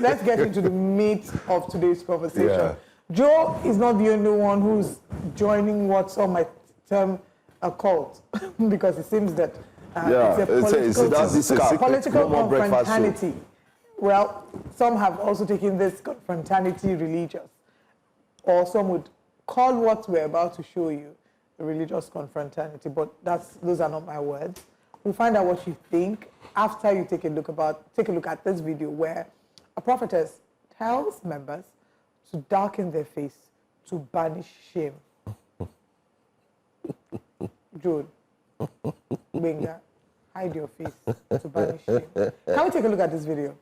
let's get into the meat of today's conversation. Yeah. Joe is not the only one who's joining what some might term a cult, because it seems that it's a political confrontantity. Well, some have also taken this confrontantity religious, or some would call what we're about to show you a religious confrontantity, but those are not my words. We'll find out what you think after you take a look at this video where a prophetess tells members to darken their face to banish shame. Jude, Benga, hide your face to banish shame. Can we take a look at this video?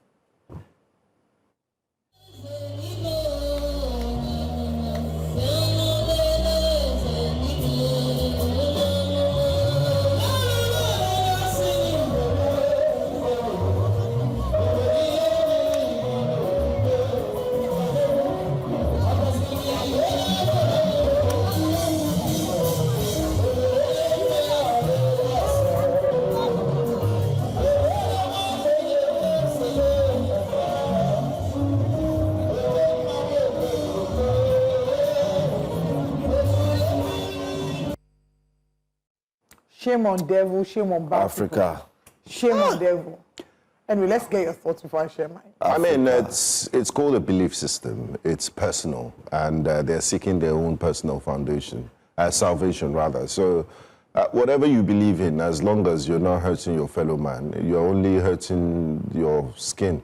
Shame on devil, shame on Africa. Shame on devil. Anyway, let's get your thoughts before I share mine. I mean, it's called a belief system. It's personal, and they're seeking their own personal salvation rather. So whatever you believe in, as long as you're not hurting your fellow man, you're only hurting your skin.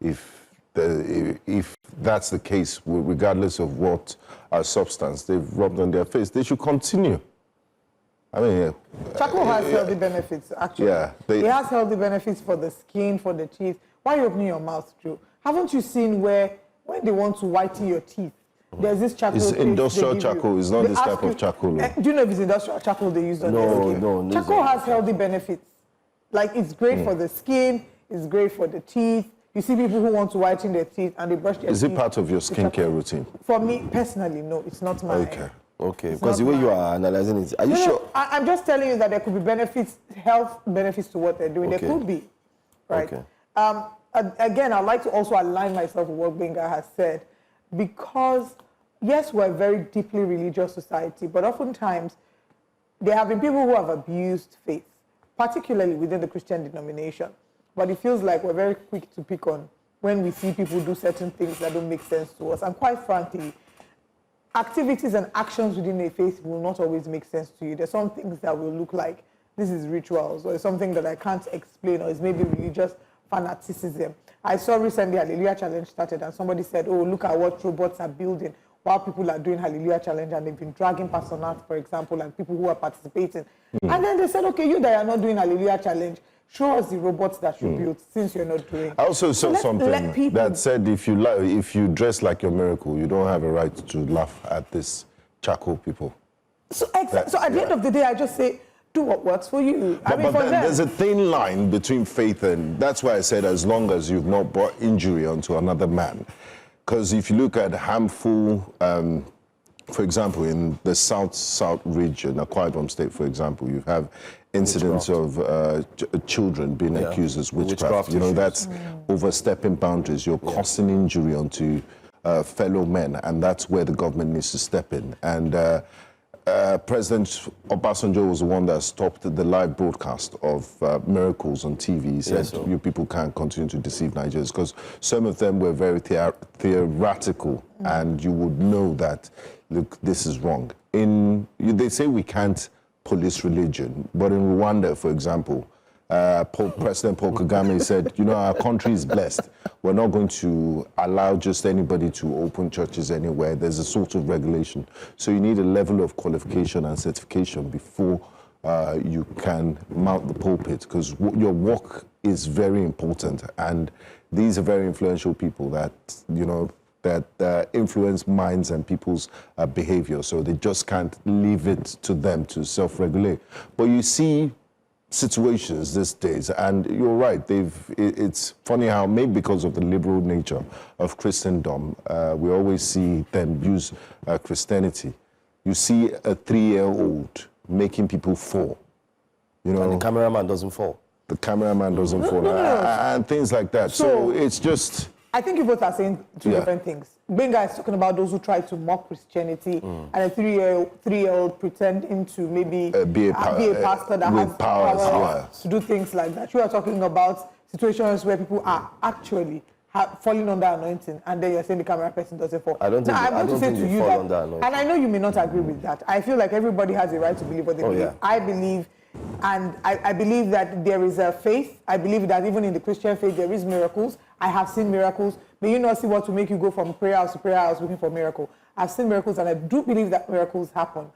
If that's the case, regardless of what substance they've rubbed on their face, they should continue. I mean, charcoal has healthy benefits, actually. Yeah, it has healthy benefits for the skin, for the teeth. Why are you opening your mouth, Joe? Haven't you seen when they want to whiten your teeth, there's this charcoal? It's industrial charcoal. It's not this type of charcoal. Do you know if it's industrial charcoal they use on their skin? No. Charcoal has healthy benefits. Like, it's great for the skin, it's great for the teeth. You see people who want to whiten their teeth and they brush their teeth. Is it part of your skincare routine? For me, personally, no. It's not mine. Okay, because the way you are analyzing it, are you sure? I'm just telling you that there could be benefits, health benefits to what they're doing. There could be, right? Okay. Again, I'd like to also align myself with what Benga has said, because yes, we're a very deeply religious society, but oftentimes there have been people who have abused faith, particularly within the Christian denomination. But it feels like we're very quick to pick on when we see people do certain things that don't make sense to us. And quite frankly, activities and actions within a faith will not always make sense to you. There's some things that will look like this is rituals, or something that I can't explain, or it's maybe religious fanaticism. I saw recently Hallelujah Challenge started, and somebody said, oh, look at what robots are building while people are doing Hallelujah Challenge, and they've been dragging personas, for example, and people who are participating. And then they said, okay, you that are not doing Hallelujah Challenge, show us the robots that you built, since you're not doing. I also saw something that said if you dress like your miracle, you don't have a right to laugh at this charcoal people. So at the end of the day, I just say, do what works for you. But there's a thin line between faith and, that's why I said, as long as you've not brought injury onto another man. Because if you look at harmful, for example, in the South region, Akwa Ibom State, for example, you have incidents of children being accused as witchcraft. You know, that's overstepping boundaries. You're causing injury onto fellow men, and that's where the government needs to step in. And President Obasanjo was the one that stopped the live broadcast of miracles on TV. He said, you people can't continue to deceive Nigerians, because some of them were very theoretical, and you would know that, look, this is wrong. They say we can't police religion, but in Rwanda, for example, President Paul Kagame said, you know, our country is blessed. We're not going to allow just anybody to open churches anywhere. There's a sort of regulation. So you need a level of qualification and certification before you can mount the pulpit, because your work is very important. And these are very influential people that, you know, that influence minds and people's behavior. So they just can't leave it to them to self-regulate. But you see situations these days, and you're right, it's funny how, maybe because of the liberal nature of Christendom, we always see them use Christianity. You see a 3-year-old making people fall. You know, and the cameraman doesn't fall. The cameraman doesn't fall, and things like that. So it's just, I think you both are saying two different things. Benga is talking about those who try to mock Christianity, and a three-year-old pretending to maybe be a pastor that has power to do things like that. You are talking about situations where people are actually falling under anointing, and then you're saying the camera person doesn't fall. I don't think I'm going to say to you fall that, under anointing. and I know you may not agree with that. I feel like everybody has a right to believe what they believe. I believe, and I believe that there is a faith. I believe that even in the Christian faith there is miracles. I have seen miracles. May you not see what will make you go from prayer house to prayer house looking for a miracle. I've seen miracles, and I do believe that miracles happen.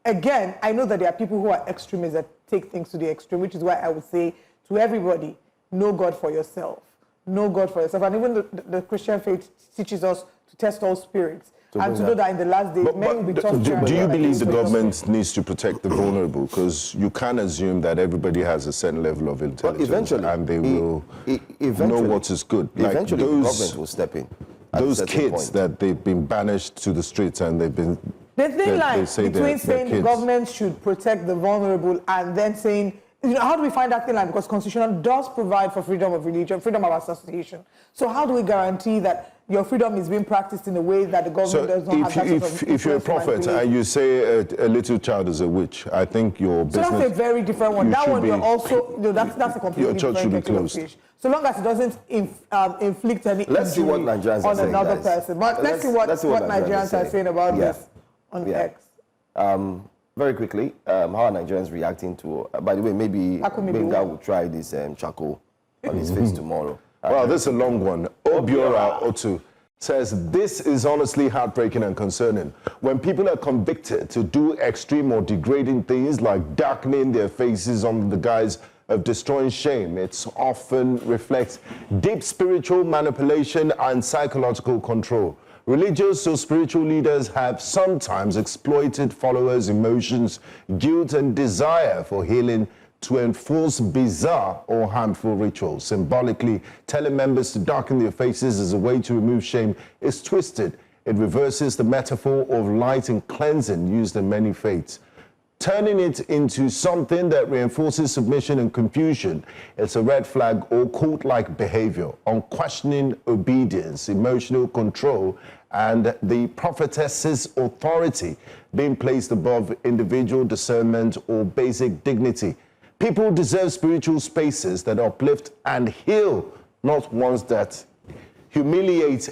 Again, I know that there are people who are extremists that take things to the extreme, which is why I would say to everybody, know God for yourself. Know God for yourself. And even the Christian faith teaches us to test all spirits. And to know that in the last days, men will be tough. Do you believe the government needs to protect the vulnerable? Because you can't assume that everybody has a certain level of intelligence and they will know what is good. Eventually, the government will step in. Those kids that they've been banished to the streets and they've been... The thin line between saying the government should protect the vulnerable and then saying, you know, how do we find that thin line? Because Constitution does provide for freedom of religion, freedom of association. So how do we guarantee that your freedom is being practiced in a way that the government does not have that sort of if you're a prophet and you say a little child is a witch, I think your business... So that's a very different one. That one, you're also... You know, that's a completely your church should be different closed. So long as it doesn't inflict any injury on another person. But let's see what Nigerians are saying about this on X. Very quickly, how are Nigerians reacting to... by the way, maybe Benga will try this charcoal on his face tomorrow. Well, this is a long one. Obiora Otu says, this is honestly heartbreaking and concerning. When people are convicted to do extreme or degrading things like darkening their faces under the guise of destroying shame, it often reflects deep spiritual manipulation and psychological control. Religious or spiritual leaders have sometimes exploited followers' emotions, guilt, and desire for healing to enforce bizarre or harmful rituals. Symbolically, telling members to darken their faces as a way to remove shame is twisted. It reverses the metaphor of light and cleansing used in many faiths, turning it into something that reinforces submission and confusion. It's a red flag or cult-like behavior, unquestioning obedience, emotional control, and the prophetess's authority being placed above individual discernment or basic dignity. People deserve spiritual spaces that uplift and heal, not ones that humiliate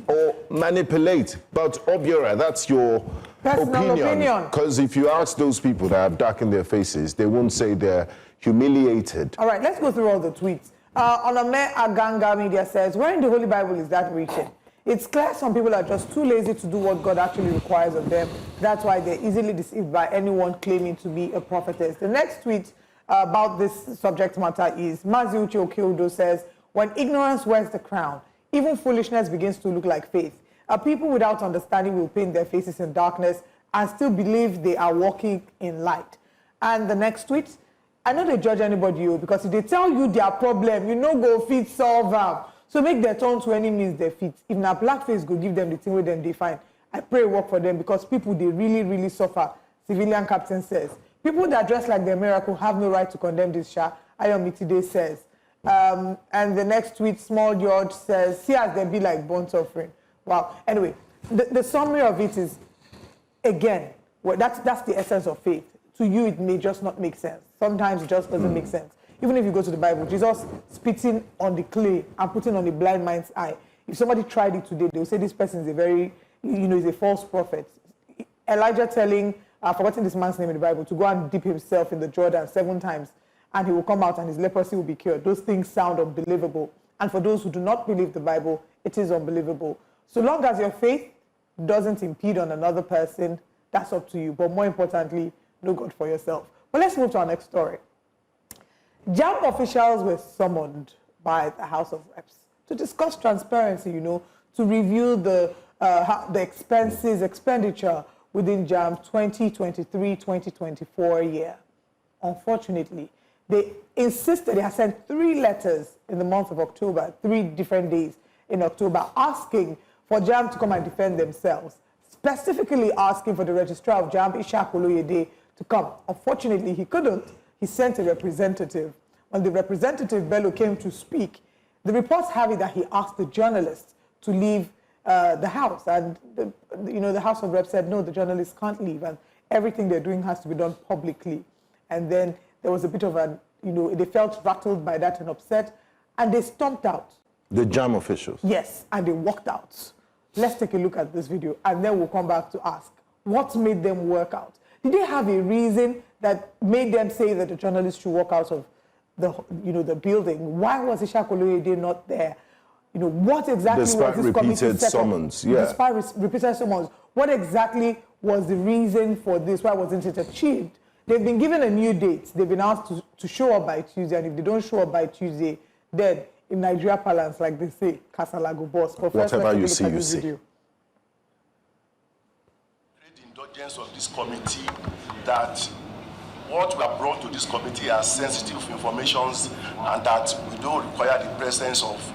or manipulate. But Obiora, that's your opinion. Because if you ask those people that have darkened their faces, they won't say they're humiliated. All right, let's go through all the tweets. Onome Aganga Media says, where in the Holy Bible is that written? It's clear some people are just too lazy to do what God actually requires of them. That's why they're easily deceived by anyone claiming to be a prophetess. The next tweet about this subject matter is Maziuchi Okeodo says, when ignorance wears the crown, even foolishness begins to look like faith. People without understanding will paint their faces in darkness and still believe they are walking in light. And the next tweet, I know they judge anybody because if they tell you their problem, you know go fit solve them. So make their turn to any means they fit. If na blackface go give them the thing where them they find, I pray work for them because people they really, really suffer. Civilian captain says. People that dress like they're miracle have no right to condemn this Sha. Ayomitide says. And the next tweet, Small George says, see as they be like burnt offering. Wow. Anyway, the summary of it is, again, well, that's the essence of faith. To you, it may just not make sense. Sometimes it just doesn't make sense. Even if you go to the Bible, Jesus spitting on the clay and putting on the blind man's eye. If somebody tried it today, they'll say this person is a very, is a false prophet. Elijah telling, I've forgotten this man's name in the Bible, to go and dip himself in the Jordan 7 times, and he will come out and his leprosy will be cured. Those things sound unbelievable. And for those who do not believe the Bible, it is unbelievable. So long as your faith doesn't impede on another person, that's up to you. But more importantly, know God for yourself. But let's move to our next story. JAMB officials were summoned by the House of Reps to discuss transparency, to review the expenditure within JAMB 2023-2024 year. Unfortunately, they insisted, they had sent 3 letters in the month of October, 3 different days in October, asking for JAMB to come and defend themselves, specifically asking for the registrar of JAMB, Ishaq Oloyede, to come. Unfortunately, he couldn't. He sent a representative. When the representative, Bello, came to speak, The reports have it that he asked the journalists to leave the house, and the House of Reps said, no, the journalists can't leave, and everything they're doing has to be done publicly. And then there was a bit of they felt rattled by that and upset, and they stomped out. The JAMB officials? Yes, and they walked out. Let's take a look at this video, and then we'll come back to ask, what made them work out? Did they have a reason that made them say that the journalists should walk out of the building? Why was Isha Koloyede not there? What exactly despite was this committee set up? repeated summons, yeah. Despite repeated summons, what exactly was the reason for this? Why wasn't it achieved? They've been given a new date. They've been asked to show up by Tuesday, and if they don't show up by Tuesday, then in Nigeria parlance, like they say, Kasalago boss. Whatever you see, you see. The indulgence of this committee that what we have brought to this committee are sensitive informations and that we don't require the presence of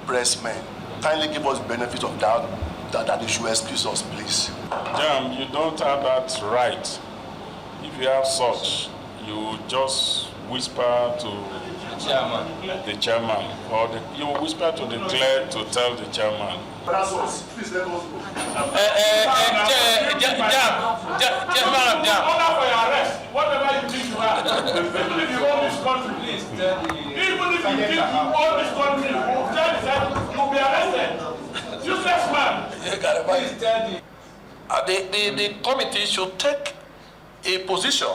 pressmen. Kindly give us benefit of doubt that they should excuse us, please. JAMB, you don't have that right. If you have such, you just whisper to the chairman, or you whisper to the clerk to tell the chairman. Please let us go. JAMB. Order for your arrest. Whatever you think you have. Even if you own this country, please tell the... Even if you think you own this country, you'll be arrested. Useless man. Please tell the committee should take a position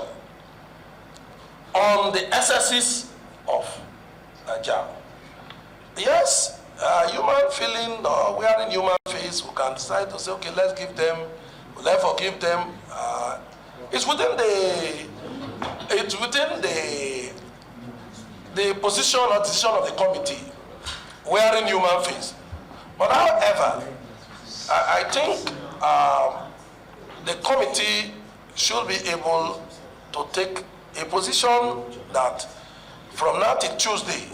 on the excesses of JAMB. Yes, human feeling or wearing human face, we can decide to say, okay, let's forgive them. It's within the position or decision of the committee, wearing human face. But however, I think the committee should be able to take a position that from now till Tuesday.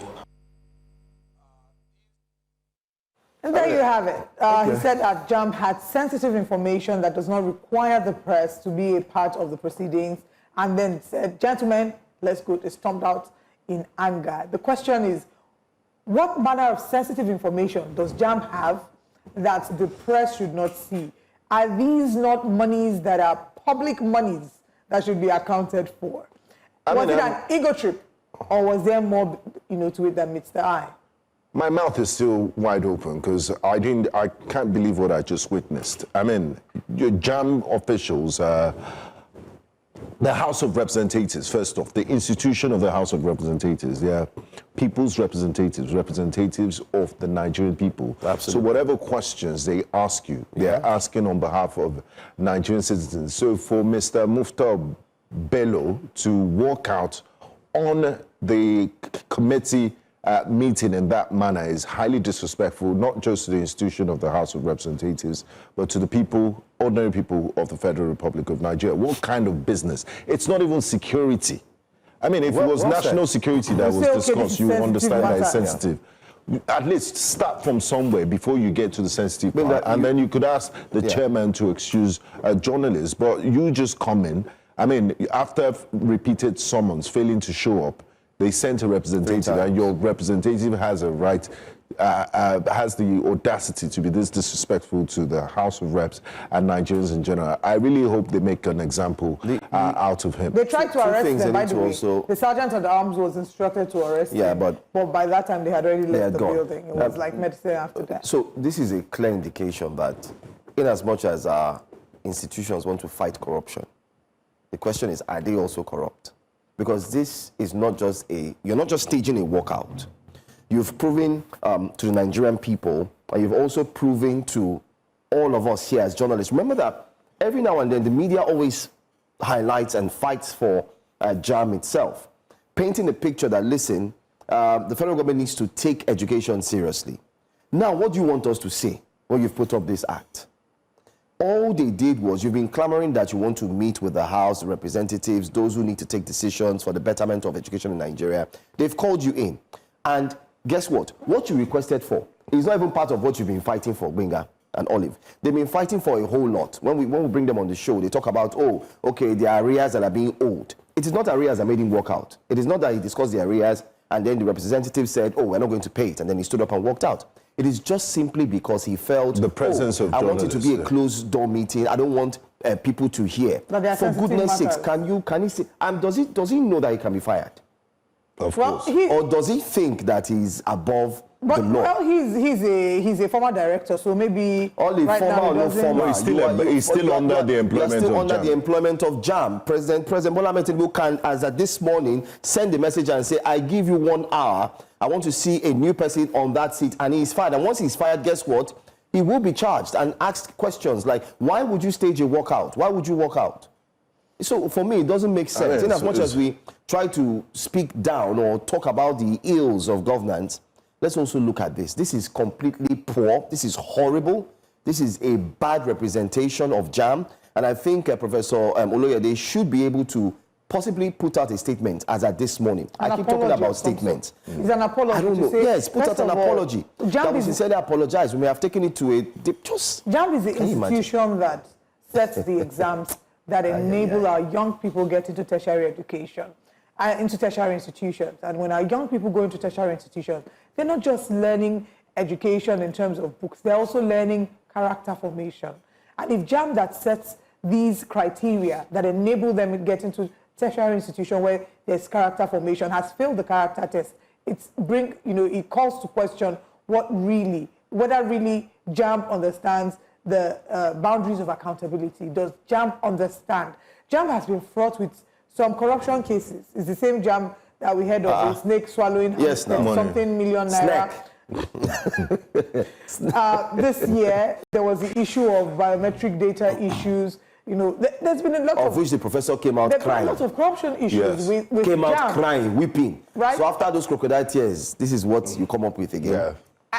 And there you have it. He said that JAMB had sensitive information that does not require the press to be a part of the proceedings, and then said, gentlemen, let's go. They stormed out in anger. The question is, what manner of sensitive information does JAMB have that the press should not see? Are these not monies that are public monies that should be accounted for? Was it an ego trip, or was there more, to it than meets the eye? My mouth is still wide open because I can't believe what I just witnessed. I mean, your JAMB officials, the House of Representatives, first off, the institution of the House of Representatives, they are people's representatives, representatives of the Nigerian people. Absolutely. So whatever questions they ask you, they're asking on behalf of Nigerian citizens. So for Mr. Mufta Bello to walk out on the committee meeting in that manner is highly disrespectful, not just to the institution of the House of Representatives, but to the people, ordinary people of the Federal Republic of Nigeria. What kind of business? It's not even security. I mean, if it was national security that was discussed, you would understand that it's sensitive. Yeah. At least start from somewhere before you get to the sensitive part, and then you could ask the chairman to excuse journalists. But you just come in. I mean, after repeated summons failing to show up, they sent a representative, and your representative has a right, has the audacity to be this disrespectful to the House of Reps and Nigerians in general. I really hope they make an example out of him. They tried to arrest him, by the way. The sergeant at arms was instructed to arrest him, but by that time they had already left the building. It was like medicine after that. So this is a clear indication that in as much as our institutions want to fight corruption, the question is, are they also corrupt? Because this is not just you're not just staging a walkout. You've proven to the Nigerian people, and you've also proven to all of us here as journalists. Remember that every now and then the media always highlights and fights for JAMB itself, painting the picture that, listen, the federal government needs to take education seriously. Now, what do you want us to say when you've put up this act? All they did was, you've been clamoring that you want to meet with the House representatives, those who need to take decisions for the betterment of education in Nigeria. They've called you in. And guess what? What you requested for is not even part of what you've been fighting for, Gbenga and Olive. They've been fighting for a whole lot. When we bring them on the show, they talk about, there are areas that are being owed. It is not areas that made him walk out. It is not that he discussed the areas and then the representative said, oh, we're not going to pay it, and then he stood up and walked out. It is just simply because he felt the presence of I want it to be a closed door meeting. I don't want people to hear. For goodness sakes, can he say? Does he know that he can be fired? Of course. Or does he think that he's above the law? Well, he's a former director, so maybe only right former now or no former. He's still under the employment of JAMB. The employment of JAMB. President Bola Ahmed Tinubu can, as at this morning, send a message and say, I give you 1 hour. I want to see a new person on that seat, and he's fired. And once he's fired, guess what? He will be charged and asked questions like, why would you stage a walkout? Why would you walk out? So for me, it doesn't make sense. In as much as we try to speak down or talk about the ills of governance, let's also look at this. This is completely poor. This is horrible. This is a bad representation of JAMB. And I think Professor Oloyede should be able to possibly put out a statement as at this morning. I keep talking about statements. It's an apology. I don't know. Yes, put out an apology. JAMB we sincerely apologize. We may have taken it to a JAMB is the institution that sets the exams that enable our young people get into tertiary education, into tertiary institutions. And when our young people go into tertiary institutions, they're not just learning education in terms of books, they're also learning character formation. And if JAMB that sets these criteria that enable them to get into tertiary institution where there's character formation has failed the character test, it calls to question whether really JAMB understands the boundaries of accountability. Does JAMB understand? JAMB has been fraught with some corruption cases. It's the same JAMB that we heard of, the snake swallowing something million naira. This year, there was the issue of biometric data issues. There's been a lot of which the professor came out crying. There's been a lot of corruption issues with came out JAMB. Crying, weeping. Right? So after those crocodile tears, this is what you come up with again. Yeah.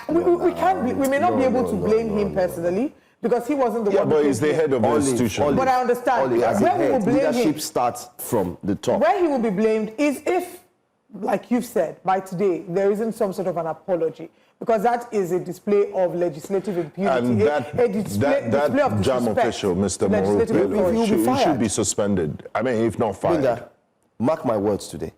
We may not be able to blame him personally because he wasn't the one. Yeah, but he's the head of the institution. But I understand. Leadership starts from the top. Where he will be blamed is if, like you've said, by today, there isn't some sort of an apology. Because that is a display of legislative impunity. And display of JAMB official, Mr. Moru, he should be suspended. I mean, if not fired. Linda, mark my words today.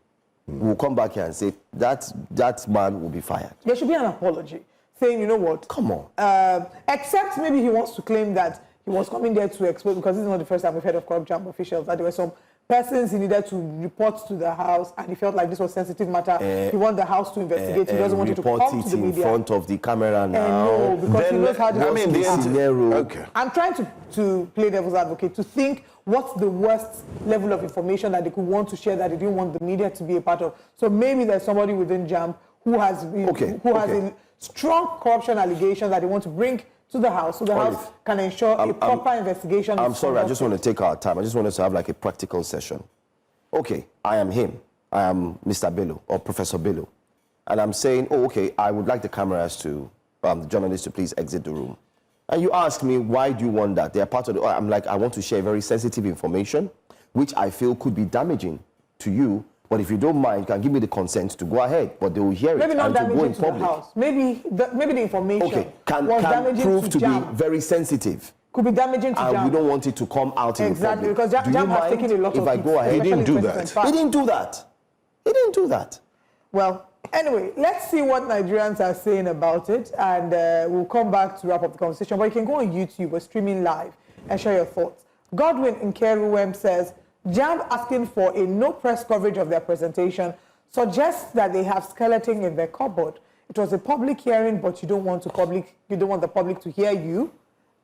We'll come back here and say that man will be fired. There should be an apology, saying, you know what? Come on. Except maybe he wants to claim that he was coming there to expose, because this is not the first time we've heard of corrupt JAMB officials, that there were some persons he needed to report to the House, and he felt like this was sensitive matter. He wanted the House to investigate. He doesn't want it to come to the media. In front of the camera now. No, because he knows how the I'm trying to play devil's advocate, to think what's the worst level of information that they could want to share that they didn't want the media to be a part of. So maybe there's somebody within JAMB who has a strong corruption allegation that they want to bring to the House, so the House can ensure a proper investigation. I'm sorry, I just want to take our time. I just want us to have like a practical session. Okay, I am him. I am Mr. Bello or Professor Bello. And I'm saying, I would like the cameras to, the journalists to please exit the room. And you ask me, why do you want that? They are part of the, I'm like, I want to share very sensitive information, which I feel could be damaging to you. But if you don't mind, you can give me the consent to go ahead. But they will hear it and to go in public. The House. Maybe the information can prove to be very sensitive. Could be damaging to JAMB. And we don't want it to come out in the public. Exactly, because JAMB has taken a lot of if I go ahead? He didn't do that. He didn't do that. He didn't do that. Well, anyway, let's see what Nigerians are saying about it, and we'll come back to wrap up the conversation. But you can go on YouTube, we're streaming live, and share your thoughts. Godwin Nkeruwem says, JAMB asking for a no press coverage of their presentation suggests that they have skeleton in their cupboard. It was a public hearing, but you don't want the public to hear you.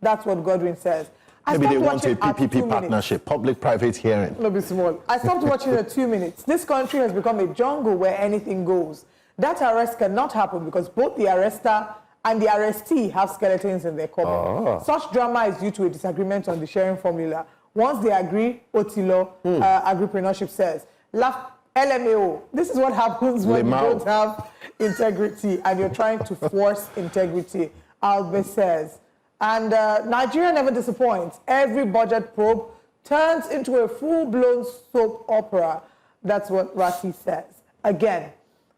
That's what Godwin says. Maybe they want a PPP partnership, public-private hearing. No, be small. I stopped watching at 2 minutes. This country has become a jungle where anything goes. That arrest cannot happen because both the arrestor and the arrestee have skeletons in their cupboard. Such drama is due to a disagreement on the sharing formula. Once they agree, Otilo, agripreneurship says, LMAO, this is what happens when you don't have integrity and you're trying to force integrity, Albert says. And Nigeria never disappoints. Every budget probe turns into a full-blown soap opera. That's what Rati says. Again,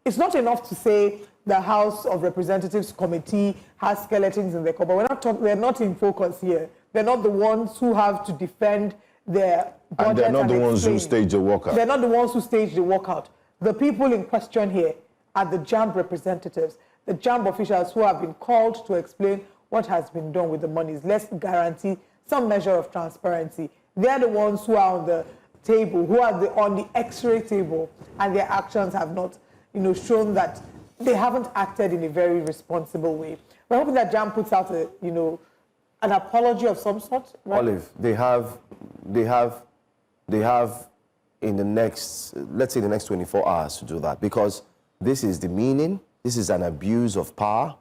it's not enough to say the House of Representatives Committee has skeletons in their cupboard. They're not in focus here. They're not the ones who have to defend their budget. And they're not the ones who stage the walkout. They're not the ones who stage the walkout. The people in question here are the JAMB representatives, the JAMB officials who have been called to explain what has been done with the monies. Let's guarantee some measure of transparency. They're the ones who are on the table, who are on the X-ray table, and their actions have not, shown that they haven't acted in a very responsible way. We're hoping that JAMB puts out a, an apology of some sort. Right? Olive, they have in the next, let's say the next 24 hours to do that, because this is demeaning, this is an abuse of power,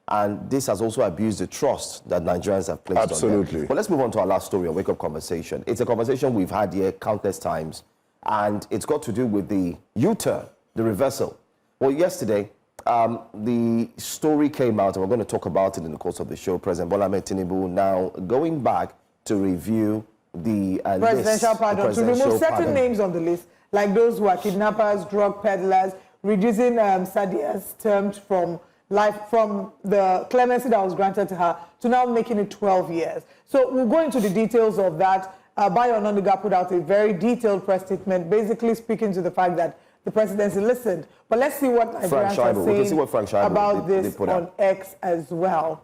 and this has also abused the trust that Nigerians have placed on them. But let's move on to our last story on Wake Up Conversation. It's a conversation we've had here countless times, and it's got to do with the U-turn, the reversal. Well, yesterday, the story came out, and we're going to talk about it in the course of the show. President Tinubu now going back to review the presidential pardon, to remove certain names on the list, like those who are kidnappers, drug peddlers, reducing Sadia's term from the clemency that was granted to her to now making it 12 years. So we'll go into the details of that. Bayo Ononiga put out a very detailed press statement, basically speaking to the fact that the presidency listened. But let's see what Nigerians are saying about this on X as well.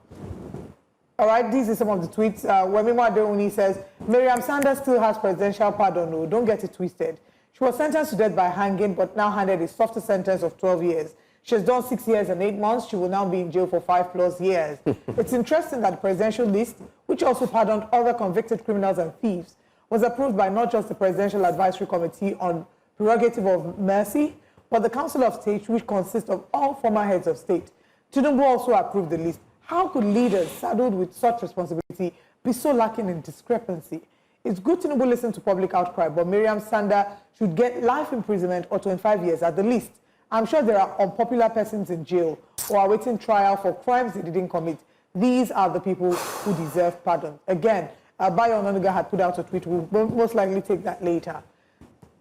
All right, these are some of the tweets. Wemimo Adeuni says, Miriam Sanders still has presidential pardon. No, don't get it twisted. She was sentenced to death by hanging, but now handed a softer sentence of 12 years. She has done 6 years and 8 months. She will now be in jail for 5+ years. It's interesting that the presidential list, which also pardoned other convicted criminals and thieves, was approved by not just the Presidential Advisory Committee on Prerogative of Mercy, but the Council of State, which consists of all former heads of state. Tinubu also approved the list. How could leaders saddled with such responsibility be so lacking in discrepancy? It's good Tinubu listen to public outcry, but Miriam Sanda should get life imprisonment or 25 years at the least. I'm sure there are unpopular persons in jail or awaiting trial for crimes they didn't commit. These are the people who deserve pardon. Again, Bayo Ononiga had put out a tweet. We'll most likely take that later.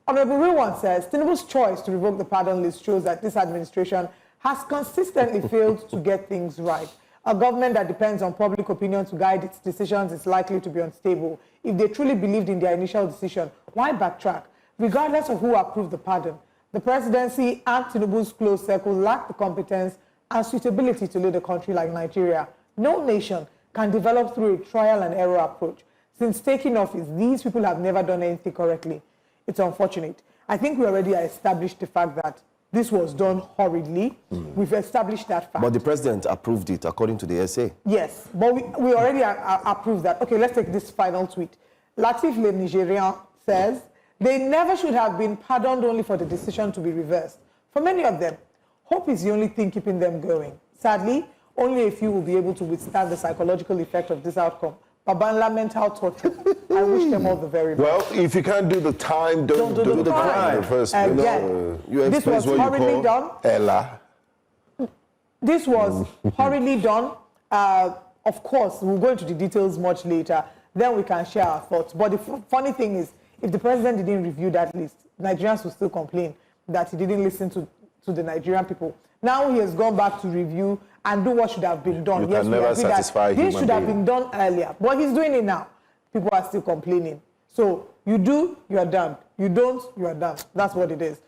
Honorable Rewan says, Tinubu's choice to revoke the pardon list shows that this administration has consistently failed to get things right. A government that depends on public opinion to guide its decisions is likely to be unstable. If they truly believed in their initial decision, why backtrack? Regardless of who approved the pardon, the presidency and Tinubu's close circle lack the competence and suitability to lead a country like Nigeria. No nation can develop through a trial and error approach. Since taking office, these people have never done anything correctly. It's unfortunate. I think we already established the fact that this was done hurriedly. We've established that fact. But the president approved it according to the SA. Yes, but we already approved that. Okay, let's take this final tweet. Latif Le Nigerian says, they never should have been pardoned only for the decision to be reversed. For many of them, hope is the only thing keeping them going. Sadly, only a few will be able to withstand the psychological effect of this outcome. Babanla mental torture. I wish them all the very best. Well, if you can't do the time, don't do the crime. First, this was hurriedly done. Ella. This was hurriedly done. Of course, we'll go into the details much later. Then we can share our thoughts. But the funny thing is, if the president didn't review that list, Nigerians will still complain that he didn't listen to the Nigerian people. Now he has gone back to review and do what should have been done. You can never satisfy this should have been done earlier, but he's doing it now. People are still complaining. So you do, you are done. You don't, you are done. That's what it is.